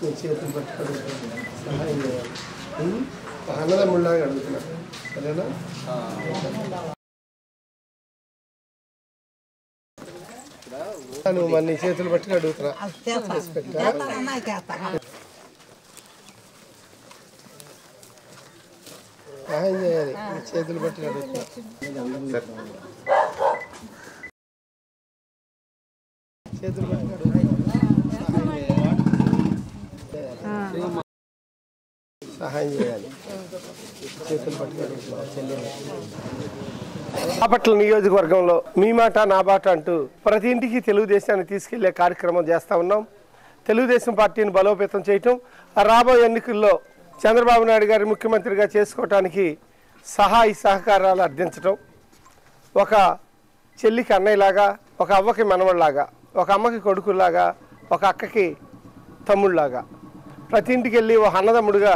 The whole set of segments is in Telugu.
మీ చేతులు పట్టుకొని సహాయం చేయాలి. అన్నదమ్ముళ్ళగా అడుగుతున్నా, సరేనా? నువ్వు మరి నీ చేతులు పట్టుకుని అడుగుతున్నా, సహాయం చేయాలి. చేతులు పట్టుకుని అడుగుతున్నా, చేతులు పట్టుకుని సహాయం చేయాలి. చేతులు పట్టుకుని చెల్లెలు. బాపట్ల నియోజకవర్గంలో మీ మాట నా బాట అంటూ ప్రతి ఇంటికి తెలుగుదేశాన్ని తీసుకెళ్లే కార్యక్రమం చేస్తూ ఉన్నాం. తెలుగుదేశం పార్టీని బలోపేతం చేయటం, రాబోయే ఎన్నికల్లో చంద్రబాబు నాయుడు గారి ముఖ్యమంత్రిగా చేసుకోవటానికి సహాయ సహకారాలు అర్థించటం, ఒక చెల్లికి అన్నయ్యలాగా, ఒక అవ్వకి మనవళ్ళలాగా, ఒక అమ్మకి కొడుకులాగా, ఒక అక్కకి తమ్ముళ్ళలాగా ప్రతి ఇంటికి వెళ్ళి ఒక అన్నదమ్ముడుగా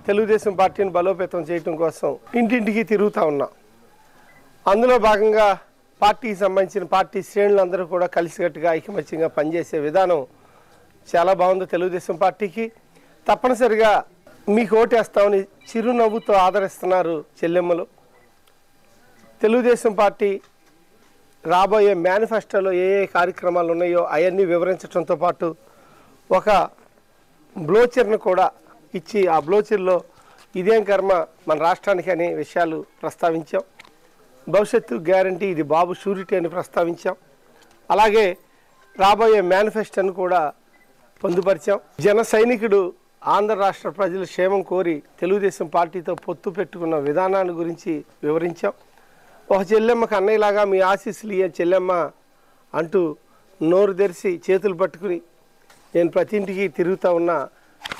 తెలుగుదేశం పార్టీని బలోపేతం చేయటం కోసం ఇంటింటికి తిరుగుతూ ఉన్నాం. అందులో భాగంగా పార్టీకి సంబంధించిన పార్టీ శ్రేణులందరూ కూడా కలిసికట్టుగా ఐకమత్యంగా పనిచేసే విధానం చాలా బాగుంది. తెలుగుదేశం పార్టీకి తప్పనిసరిగా మీకు ఓటేస్తామని చిరునవ్వుతో ఆదరిస్తున్నారు చెల్లెమ్మలు. తెలుగుదేశం పార్టీ రాబోయే మేనిఫెస్టోలో ఏ ఏ కార్యక్రమాలు ఉన్నాయో అవన్నీ వివరించడంతో పాటు ఒక బ్లోచర్ను కూడా ఇచ్చి ఆ బ్లోచర్లో ఇదేం కర్మ మన రాష్ట్రానికి అనే విషయాలు ప్రస్తావించాం. భవిష్యత్తు గ్యారంటీ ఇది బాబు షూరిటీ అని ప్రస్తావించాం. అలాగే రాబోయే మేనిఫెస్టోను కూడా పొందుపరిచాం. జన సైనికుడు ఆంధ్ర రాష్ట్ర ప్రజల క్షేమం కోరి తెలుగుదేశం పార్టీతో పొత్తు పెట్టుకున్న విధానాన్ని గురించి వివరించాం. ఒక చెల్లెమ్మకు అన్నయ్యలాగా మీ ఆశీస్సులు ఇయ్యే చెల్లెమ్మ అంటూ నోరు తెరిచి చేతులు పట్టుకుని నేను ప్రతి ఇంటికి తిరుగుతూ ఉన్నా.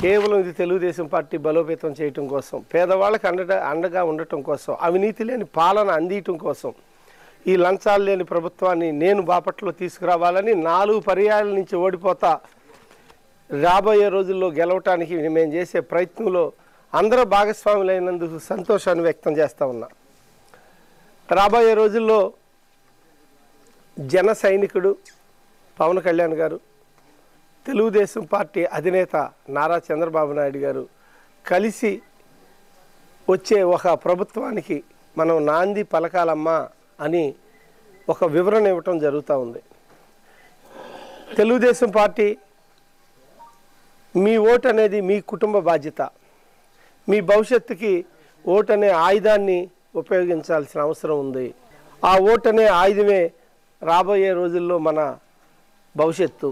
కేవలం ఇది తెలుగుదేశం పార్టీ బలోపేతం చేయటం కోసం, పేదవాళ్ళకి అండగా ఉండటం కోసం, అవినీతి లేని పాలన అందించడం కోసం, ఈ లంచాలు లేని ప్రభుత్వాన్ని నేను బాపట్లో తీసుకురావాలని 4 పర్యాయాల నుంచి ఓడిపోతా రాబోయే రోజుల్లో గెలవటానికి మేము చేసే ప్రయత్నంలో అందరూ భాగస్వాములైనందుకు సంతోషాన్ని వ్యక్తం చేస్తూ ఉన్నా. రాబోయే రోజుల్లో జన సైనికుడు పవన్ కళ్యాణ్ గారు, తెలుగుదేశం పార్టీ అధినేత నారా చంద్రబాబు నాయుడు గారు కలిసి వచ్చే ఒక ప్రభుత్వానికి మనం నాంది పలకాలమ్మా అని ఒక వివరణ ఇవ్వటం జరుగుతూ ఉంది. తెలుగుదేశం పార్టీ మీ ఓటు అనేది మీ కుటుంబ బాధ్యత. మీ భవిష్యత్తుకి ఓటు అనే ఆయుధాన్ని ఉపయోగించాల్సిన అవసరం ఉంది. ఆ ఓటు అనే ఆయుధమే రాబోయే రోజుల్లో మన భవిష్యత్తు.